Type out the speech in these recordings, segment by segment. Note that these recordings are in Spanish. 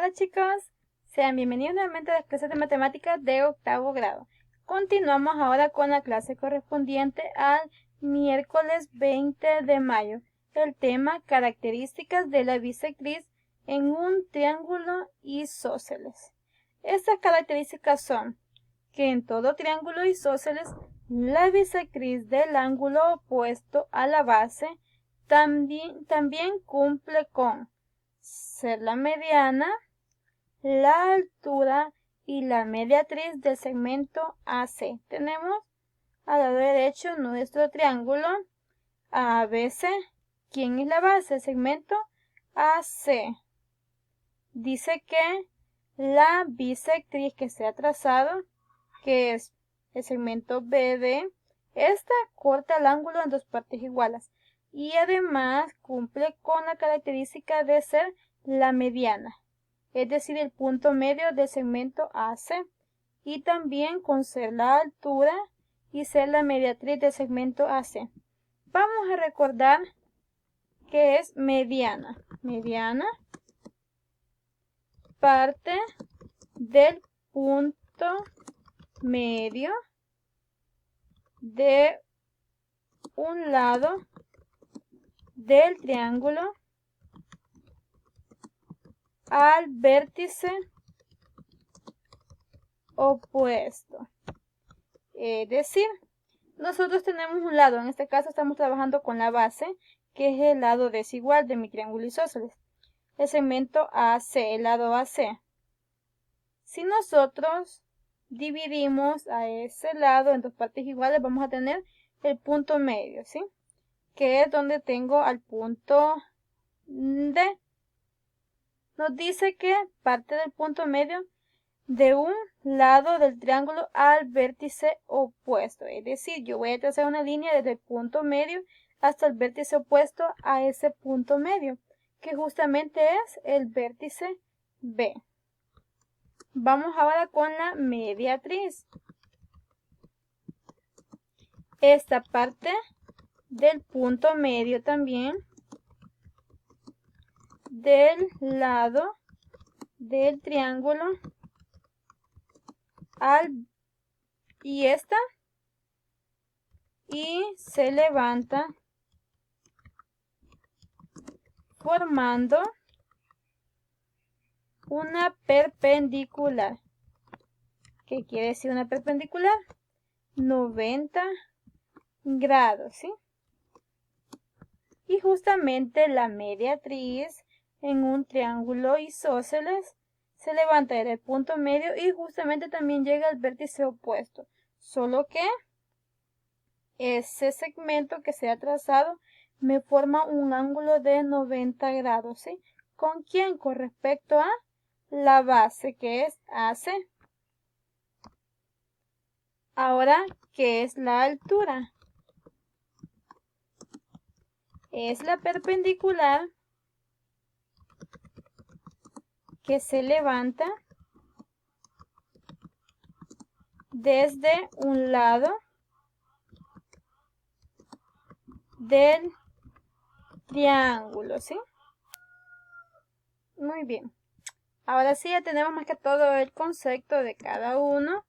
Hola chicos, sean bienvenidos nuevamente a las clases de matemáticas de octavo grado. Continuamos ahora con la clase correspondiente al miércoles 20 de mayo. El tema características de la bisectriz en un triángulo isósceles. Estas características son que en todo triángulo isósceles la bisectriz del ángulo opuesto a la base también cumple con ser la mediana, la altura y la mediatriz del segmento AC. Tenemos al lado derecho nuestro triángulo ABC. ¿Quién es la base del segmento AC? Dice que la bisectriz que se ha trazado, que es el segmento BD, esta corta el ángulo en dos partes iguales y además cumple con la característica de ser la mediana, es decir, el punto medio del segmento AC, y también con ser la altura y ser la mediatriz del segmento AC. Vamos a recordar que es mediana. Mediana parte del punto medio de un lado del triángulo al vértice opuesto. Es decir, nosotros tenemos un lado, en este caso estamos trabajando con la base, que es el lado desigual de mi triángulo isósceles. El segmento AC, el lado AC. Si nosotros dividimos a ese lado en dos partes iguales, vamos a tener el punto medio, ¿sí? Que es donde tengo al punto D. Nos dice que parte del punto medio de un lado del triángulo al vértice opuesto. Es decir, yo voy a trazar una línea desde el punto medio hasta el vértice opuesto a ese punto medio, que justamente es el vértice B. Vamos ahora con la mediatriz. Esta parte del punto medio también del lado del triángulo y se levanta formando una perpendicular. ¿Qué quiere decir una perpendicular? 90 grados, ¿sí? Y justamente la mediatriz en un triángulo isósceles se levanta del punto medio y justamente también llega al vértice opuesto. Solo que ese segmento que se ha trazado me forma un ángulo de 90 grados, ¿sí? ¿Con quién? Con respecto a la base, que es AC. Ahora, ¿qué es la altura? Es la perpendicular que se levanta desde un lado del triángulo, ¿sí? Muy bien. Ahora sí, ya tenemos más que todo el concepto de cada uno.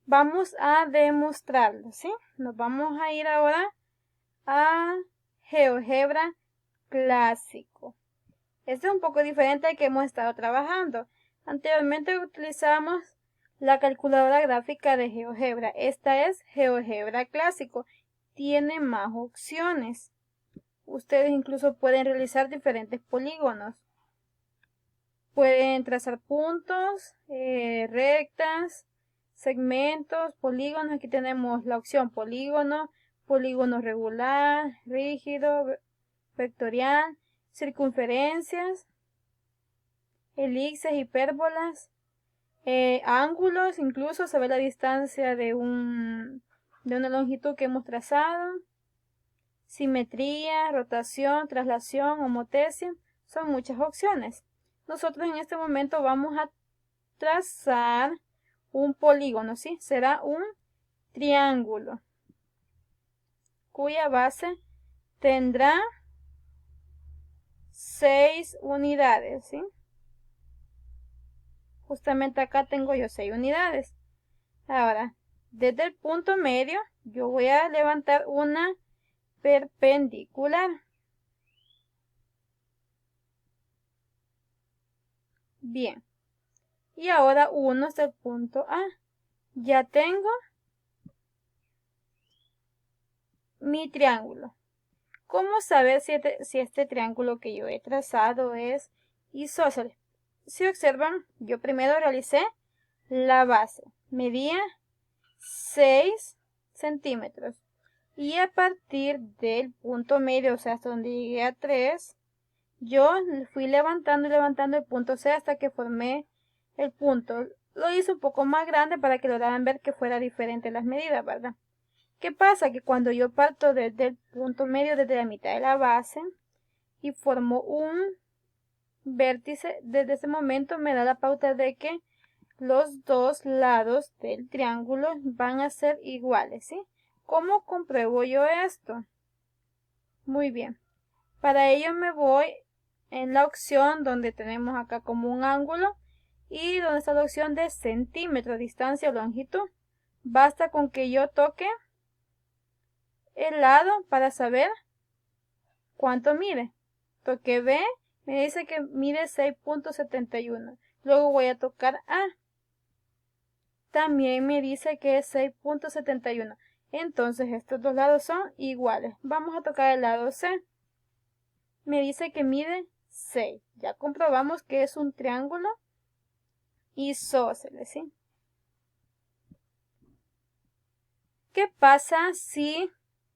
Vamos a demostrarlo, ¿sí? Nos vamos a ir ahora a GeoGebra clásico. Este es un poco diferente al que hemos estado trabajando. Anteriormente utilizamos la calculadora gráfica de GeoGebra. Esta es GeoGebra clásico. Tiene más opciones. Ustedes incluso pueden realizar diferentes polígonos. Pueden trazar puntos, rectas, segmentos, polígonos. Aquí tenemos la opción polígono, polígono regular, rígido, vectorial, circunferencias, elipses, hipérbolas, ángulos, incluso se ve la distancia de una longitud que hemos trazado, simetría, rotación, traslación, homotesia, son muchas opciones. Nosotros en este momento vamos a trazar un polígono, ¿sí? Será un triángulo cuya base tendrá 6 unidades, ¿sí? justamente acá tengo yo 6 unidades. Ahora, desde el punto medio, yo voy a levantar una perpendicular. Bien. Y ahora uno hasta el punto A. Ya tengo mi triángulo. ¿Cómo saber si este triángulo que yo he trazado es isósceles? Si observan, yo primero realicé la base. Medía 6 centímetros. Y a partir del punto medio, o sea, hasta donde llegué a 3, yo fui levantando y levantando el punto C hasta que formé el punto. Lo hice un poco más grande para que lograran ver que fuera diferente las medidas, ¿verdad? ¿Qué pasa? Que cuando yo parto desde el punto medio, desde la mitad de la base, y formo un vértice, desde ese momento me da la pauta de que los dos lados del triángulo van a ser iguales, ¿sí? ¿Cómo compruebo yo esto? Muy bien. Para ello me voy en la opción donde tenemos acá como un ángulo y donde está la opción de centímetro, distancia o longitud. Basta con que yo toque el lado para saber cuánto mide. Toqué B, me dice que mide 6.71. Luego voy a tocar A. También me dice que es 6.71. Entonces estos dos lados son iguales. Vamos a tocar el lado C. Me dice que mide 6. Ya comprobamos que es un triángulo isósceles, ¿sí? ¿Qué pasa si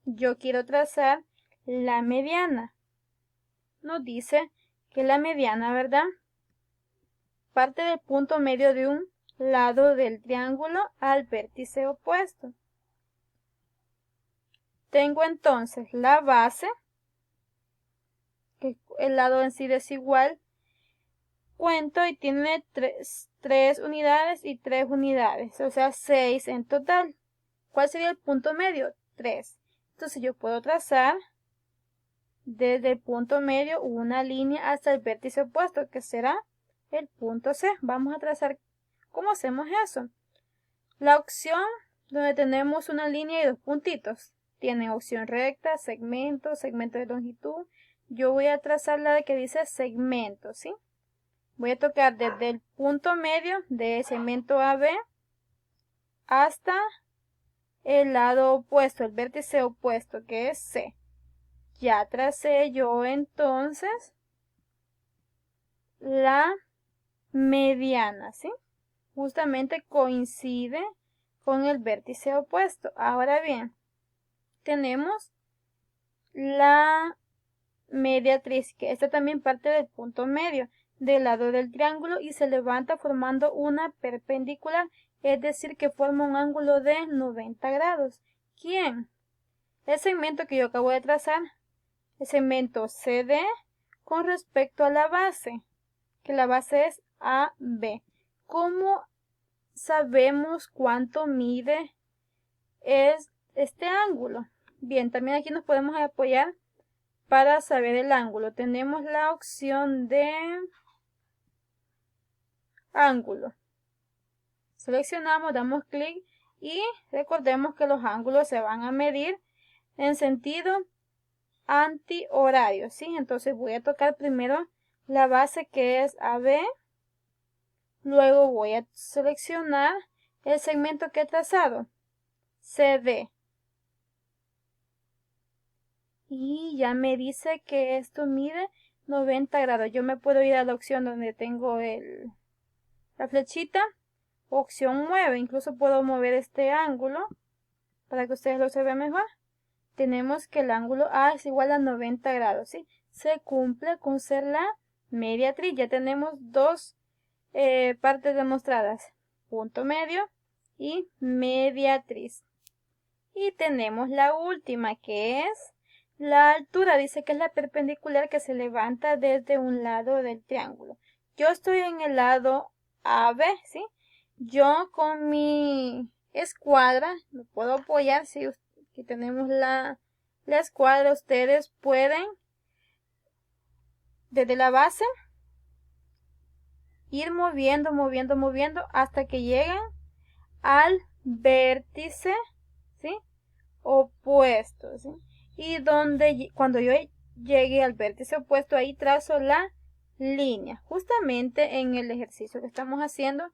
yo quiero trazar la mediana? Nos dice que la mediana, ¿verdad? Parte del punto medio de un lado del triángulo al vértice opuesto. Tengo entonces la base, que el lado en sí desigual, cuento y tiene 3 unidades y 3 unidades, o sea 6 en total. ¿Cuál sería el punto medio? 3. Entonces yo puedo trazar desde el punto medio una línea hasta el vértice opuesto, que será el punto C. Vamos a trazar. ¿Cómo hacemos eso? La opción donde tenemos una línea y 2 puntitos. Tiene opción recta, segmento, segmento de longitud. Yo voy a trazar la que dice segmento, ¿sí? Voy a tocar desde el punto medio de segmento AB hasta el lado opuesto, el vértice opuesto, que es C. Ya tracé yo entonces la mediana, ¿sí? Justamente coincide con el vértice opuesto. Ahora bien, tenemos la mediatriz, que esta también parte del punto medio del lado del triángulo y se levanta formando una perpendicular, es decir, que forma un ángulo de 90 grados. ¿Quién? El segmento que yo acabo de trazar, el segmento CD con respecto a la base, que la base es AB. ¿Cómo sabemos cuánto mide este ángulo? Bien, también aquí nos podemos apoyar para saber el ángulo. Tenemos la opción de ángulo. Seleccionamos, damos clic y recordemos que los ángulos se van a medir en sentido antihorario, ¿sí? Entonces voy a tocar primero la base, que es AB. Luego voy a seleccionar el segmento que he trazado, CD. Y ya me dice que esto mide 90 grados. Yo me puedo ir a la opción donde tengo la flechita, opción mueve. Incluso puedo mover este ángulo para que ustedes lo observen mejor. Tenemos que el ángulo A es igual a 90 grados, ¿sí? Se cumple con ser la mediatriz. Ya tenemos dos partes demostradas, punto medio y mediatriz. Y tenemos la última, que es la altura. Dice que es la perpendicular que se levanta desde un lado del triángulo. Yo estoy en el lado AB, ¿sí? Yo con mi escuadra me puedo apoyar, ¿sí? Aquí tenemos la escuadra. Ustedes pueden desde la base ir moviendo hasta que lleguen al vértice, ¿sí?, opuesto, ¿sí? Y cuando yo llegue al vértice opuesto, ahí trazo la línea. Justamente en el ejercicio que estamos haciendo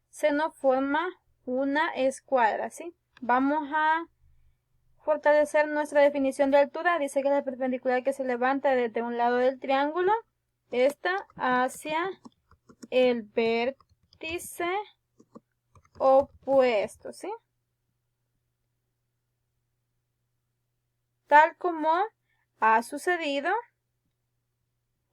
se nos forma una escuadra, ¿sí? Vamos a fortalecer nuestra definición de altura. Dice que la perpendicular que se levanta desde un lado del triángulo está hacia el vértice opuesto, ¿sí? Tal como ha sucedido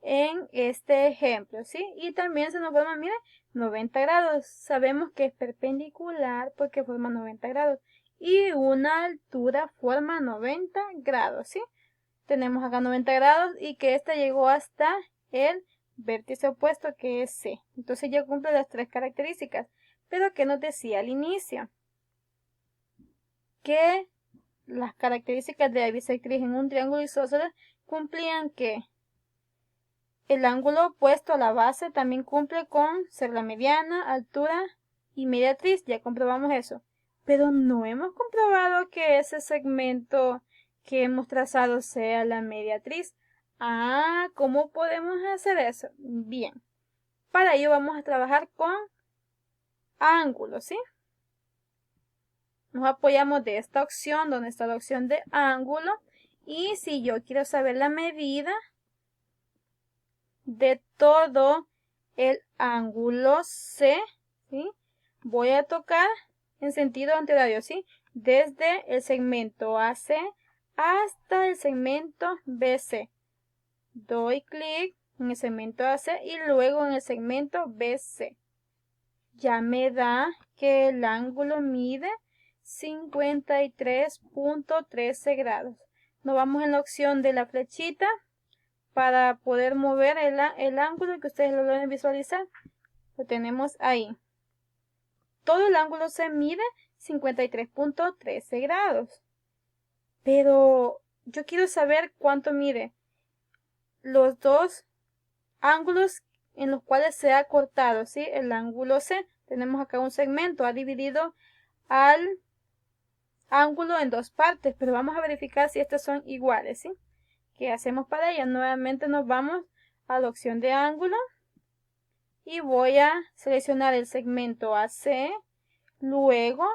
en este ejemplo, ¿sí? Y también se nos forma, miren, 90 grados. Sabemos que es perpendicular porque forma 90 grados. Y una altura forma 90 grados, ¿sí? Tenemos acá 90 grados y que esta llegó hasta el vértice opuesto, que es C. Entonces ya cumple las tres características. Pero ¿qué nos decía al inicio? Que las características de la bisectriz en un triángulo isósceles cumplían que el ángulo opuesto a la base también cumple con ser la mediana, altura y mediatriz. Ya comprobamos eso. Pero no hemos comprobado que ese segmento que hemos trazado sea la mediatriz. Ah, ¿cómo podemos hacer eso? Bien. Para ello vamos a trabajar con ángulos, ¿sí? Nos apoyamos de esta opción, donde está la opción de ángulo. Y si yo quiero saber la medida de todo el ángulo C, ¿sí?, voy a tocar en sentido antihorario, ¿sí?, desde el segmento AC hasta el segmento BC. Doy clic en el segmento AC y luego en el segmento BC. Ya me da que el ángulo mide 53.13 grados. Nos vamos en la opción de la flechita para poder mover el ángulo que ustedes lo deben visualizar. Lo tenemos ahí. Todo el ángulo se mide 53.13 grados. Pero yo quiero saber cuánto mide los dos ángulos en los cuales se ha cortado, ¿sí? El ángulo C. Tenemos acá un segmento, ha dividido al ángulo en dos partes, pero vamos a verificar si estas son iguales, ¿sí? ¿Qué hacemos para ello? Nuevamente nos vamos a la opción de ángulo y voy a seleccionar el segmento AC, luego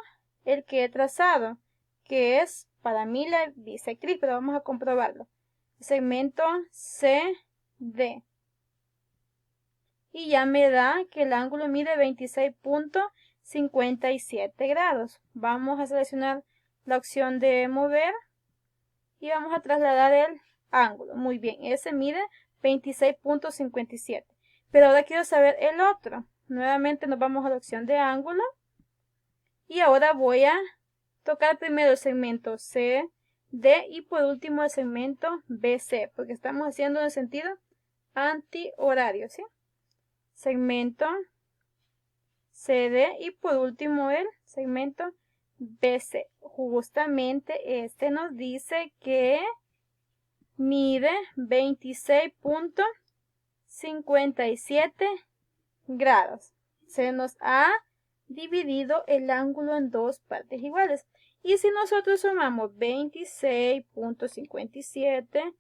el que he trazado, que es para mí la bisectriz, pero vamos a comprobarlo. El segmento CD. Y ya me da que el ángulo mide 26.57 grados. Vamos a seleccionar la opción de mover y vamos a trasladar el ángulo. Muy bien, ese mide 26.57. Pero ahora quiero saber el otro. Nuevamente nos vamos a la opción de ángulo. Y ahora voy a tocar primero el segmento CD y por último el segmento BC, porque estamos haciendo en el sentido antihorario, ¿sí? Segmento CD y por último el segmento BC. Justamente este nos dice que mide 26.57 grados. Se nos ha dividido el ángulo en dos partes iguales. Y si nosotros sumamos 26.57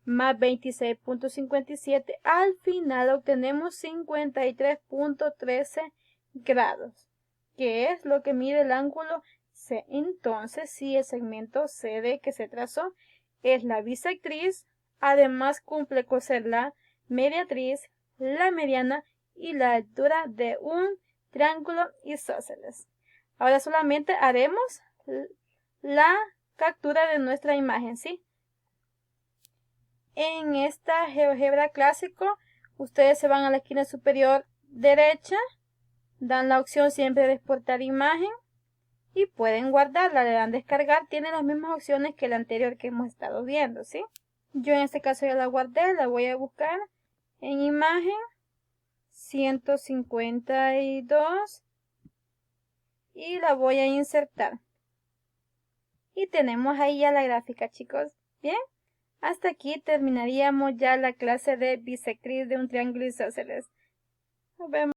más 26.57, al final obtenemos 53.13 grados, que es lo que mide el ángulo C. Entonces, si el segmento CD que se trazó es la bisectriz, además cumple con ser la mediatriz, la mediana y la altura de un triángulo isósceles. Ahora solamente haremos la captura de nuestra imagen, ¿sí? En esta GeoGebra clásico, ustedes se van a la esquina superior derecha, dan la opción siempre de exportar imagen y pueden guardarla, le dan descargar, tiene las mismas opciones que la anterior que hemos estado viendo, ¿sí? Yo en este caso ya la guardé, la voy a buscar en imagen 152 y la voy a insertar. Y tenemos ahí ya la gráfica, chicos. Bien, hasta aquí terminaríamos ya la clase de bisectriz de un triángulo isósceles. Nos vemos.